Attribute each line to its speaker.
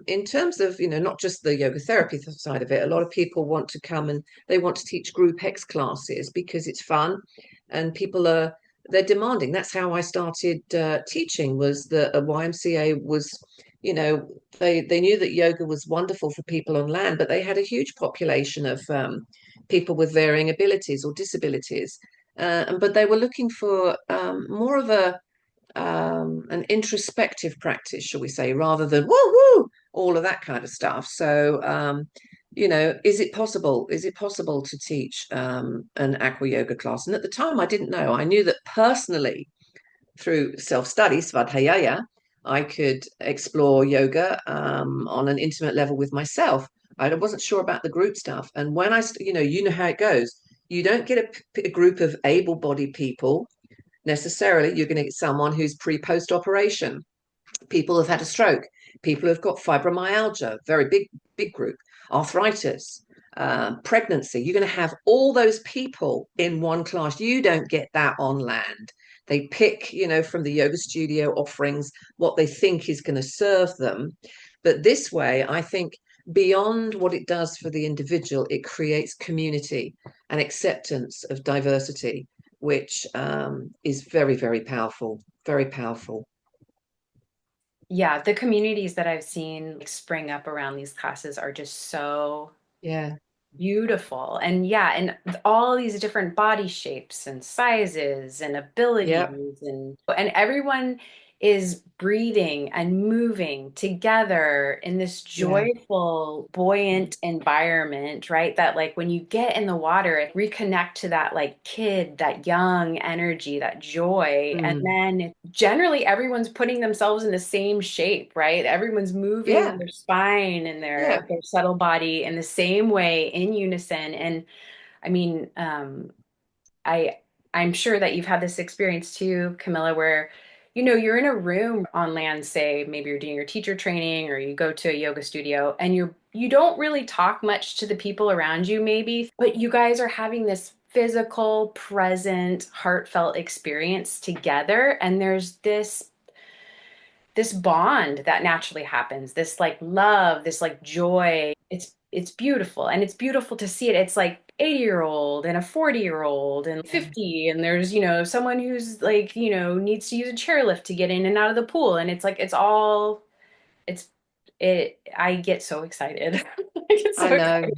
Speaker 1: In terms of, not just the yoga therapy side of it, a lot of people want to come and they want to teach group X classes because it's fun and they're demanding. That's how I started teaching, was that a YMCA was, they knew that yoga was wonderful for people on land, but they had a huge population of people with varying abilities or disabilities. But they were looking for more of an introspective practice, shall we say, rather than woo woo, all of that kind of stuff. So, is it possible? Is it possible to teach an aqua yoga class? And at the time, I didn't know. I knew that personally, through self-study, svadhyaya, I could explore yoga on an intimate level with myself. I wasn't sure about the group stuff. And when you know how it goes. You don't get a group of able-bodied people necessarily. You're going to get someone who's pre-post operation, people who've had a stroke, people who've got fibromyalgia, very big group, arthritis, pregnancy. You're going to have all those people in one class. You don't get that on land. They pick, from the yoga studio offerings what they think is going to serve them. But this way, I think, beyond what it does for the individual, it creates community and acceptance of diversity, which is very, very powerful, very powerful.
Speaker 2: Yeah, the communities that I've seen like, spring up around these classes are just so
Speaker 1: Yeah,
Speaker 2: beautiful. And yeah, and all these different body shapes and sizes and
Speaker 1: yeah,
Speaker 2: abilities and everyone is breathing and moving together in this
Speaker 1: yeah.
Speaker 2: joyful, buoyant environment, right? That like when you get in the water, it reconnect to that like kid, that young energy, that joy. And
Speaker 1: Mm,
Speaker 2: then generally everyone's putting themselves in the same shape, right? Everyone's moving
Speaker 1: yeah,
Speaker 2: their spine and
Speaker 1: yeah.
Speaker 2: their subtle body in the same way in unison. And I mean, I I'm sure that you've had this experience too, Camilla, where you're in a room on land, say maybe you're doing your teacher training or you go to a yoga studio and you don't really talk much to the people around you maybe, but you guys are having this physical, present, heartfelt experience together and there's this bond that naturally happens, this like love, this like joy. It's beautiful and it's beautiful to see it. It's like 80-year-old and a 40-year-old and 50 and there's someone who's like needs to use a chairlift to get in and out of the pool and it's like it's I get so excited. I get
Speaker 1: I
Speaker 2: so
Speaker 1: know,
Speaker 2: excited.